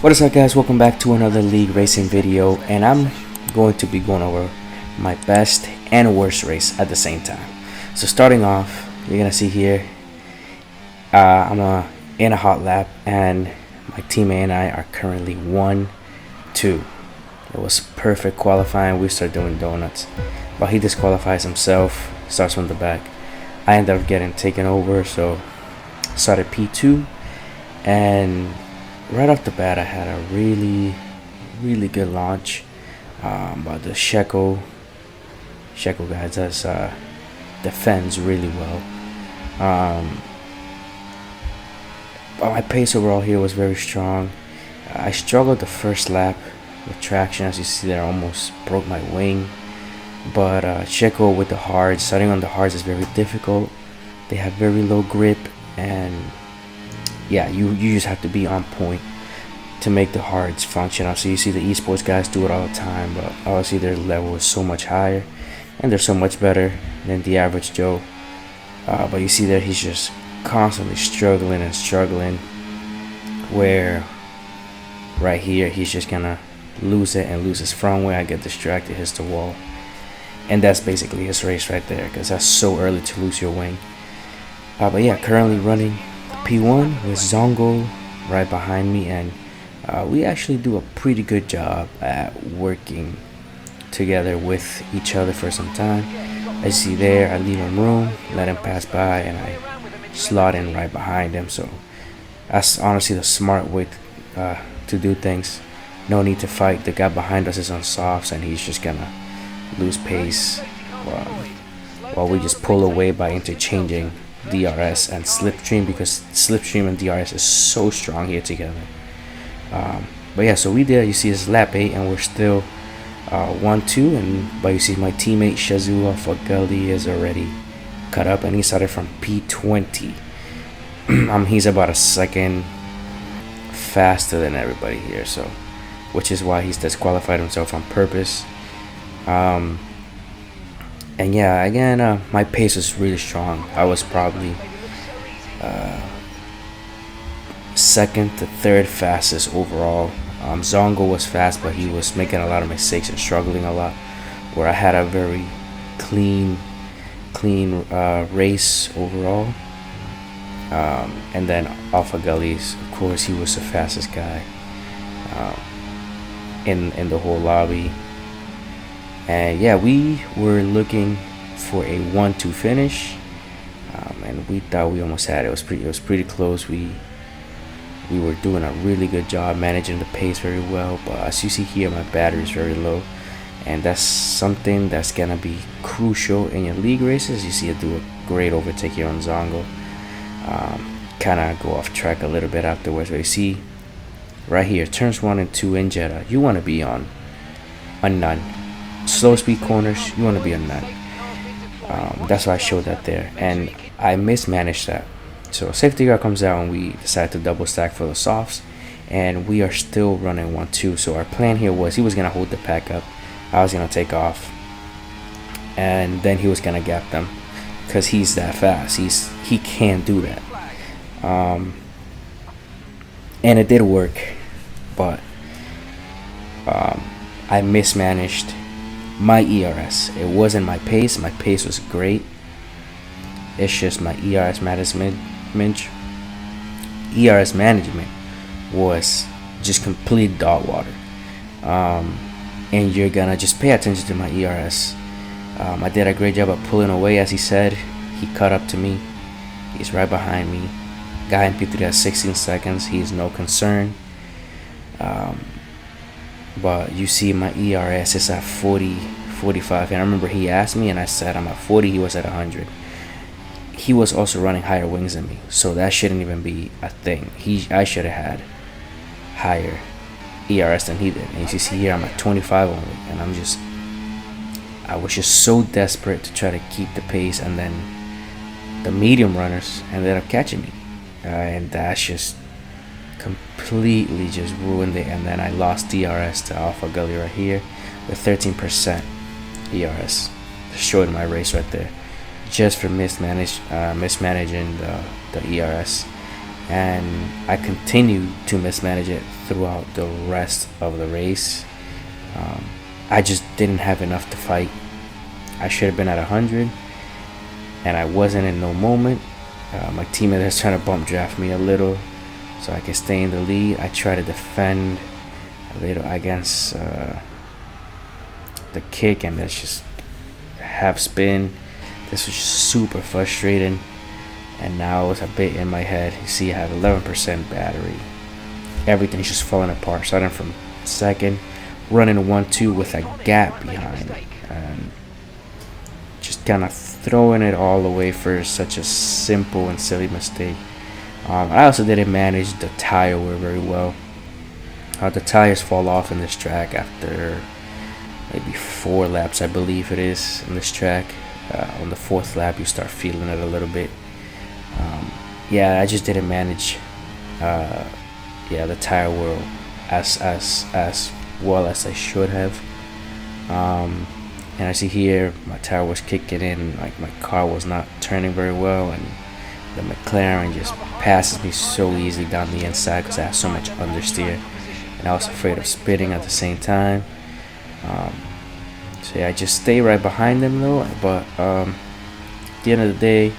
What is up, guys? Welcome back to another league racing video, and I'm going to be going over my best and worst race at the same time. So starting off, you're gonna see here I'm in a hot lap, and my teammate and I are currently 1-2. It was perfect qualifying. We start doing donuts, but he disqualifies himself, starts from the back. I ended up getting taken over, so started P2, and right off the bat I had a really good launch. But the Checo guy does defends really well. But my pace overall here was very strong. I struggled the first lap with traction. As you see there, I almost broke my wing. But Checo with the hards, starting on the hards is very difficult. They have very low grip, and yeah, you just have to be on point to make the hards function. So you see the esports guys do it all the time, but obviously their level is so much higher and they're so much better than the average Joe. But you see there, he's just constantly struggling, where right here he's just gonna lose it and lose his front wing. I get distracted, hits the wall, and that's basically his race right there, because that's so early to lose your wing. But yeah, currently running P1 with Zongo right behind me, and we actually do a pretty good job at working together with each other for some time. As you see there, I leave him room, let him pass by, and I slot in right behind him. So that's honestly the smart way to do things. No need to fight. The guy behind us is on softs, and he's just gonna lose pace while we just pull away by interchanging DRS and Slipstream, because Slipstream and DRS is so strong here together. But yeah, so we did. You see it's lap 8, and we're still 1-2. But you see my teammate Shazua Fagali is already cut up, and he started from P20. He's about a second faster than everybody here, so which is why he's disqualified himself on purpose. And yeah, again, my pace was really strong. I was probably second to third fastest overall. Zongo was fast, but he was making a lot of mistakes and struggling a lot, where I had a very clean race overall. And then Alpha Gullies, of course, he was the fastest guy in the whole lobby. And yeah, we were looking for a 1-2 finish, and we thought we almost had it. It was pretty close. We were doing a really good job managing the pace very well, but as you see here, my battery is very low, and that's something that's gonna be crucial in your league races. You see I do a great overtake here on Zongo. Kind of go off track a little bit afterwards, but you see right here, turns 1 and 2 in Jeddah, you want to be on none. Slow speed corners, you want to be on none. That's why I showed that there, and I mismanaged that. So safety car comes out, and we decide to double stack for the softs, and we are still running 1-2. So our plan here was he was gonna hold the pack up, I was gonna take off, and then he was gonna gap them, because he's that fast. He can't do that. And it did work, but I mismanaged my ERS. It wasn't my pace. My pace was great. It's just my ERS management was just complete dog water. And you're gonna just pay attention to my ERS. I did a great job of pulling away. As he said, he caught up to me. He's right behind me. Guy in P3 has 16 seconds. He's no concern. But you see my ERS is at 40, 45. And I remember he asked me, and I said I'm at 40. He was at 100. He was also running higher wings than me, so that shouldn't even be a thing. I should have had higher ERS than he did. And as you see here, I'm at 25 only, and I was just so desperate to try to keep the pace, and then the medium runners ended up catching me, and that's just completely just ruined it. And then I lost DRS to Alpha Gully right here with 13% ERS. Destroyed my race right there, just for mismanaging the ERS. and I continued to mismanage it throughout the rest of the race. I just didn't have enough to fight. I should have been at 100, and I wasn't in no moment. My teammate was trying to bump draft me a little so I could stay in the lead. I tried to defend a little against the kick, and that's just half spin. This was just super frustrating, and now it's a bit in my head. You see I have 11% battery. Everything's just falling apart. Starting from second, running a 1-2 with a gap behind, and just kind of throwing it all away for such a simple and silly mistake. I also didn't manage the tire wear very well. The tires fall off in this track after maybe 4 laps, I believe it is, in this track. On the 4th lap, you start feeling it a little bit. Yeah, I just didn't manage the tire wear as well as I should have. And I see here my tire was kicking in, like my car was not turning very well, and the McLaren just passes me so easily down the inside because I have so much understeer, and I was afraid of spitting at the same time. So yeah, I just stay right behind them though, but at the end of the day,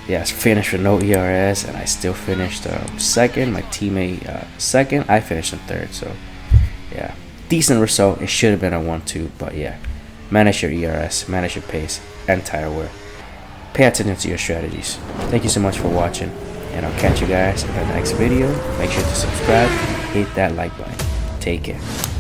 I finished with no ERS, and I still finished second. My teammate second. I finished in third. So yeah, decent result. It should have been a 1-2, but yeah, manage your ERS, manage your pace, and tire wear. Pay attention to your strategies. Thank you so much for watching, and I'll catch you guys in the next video. Make sure to subscribe, hit that like button. Take care.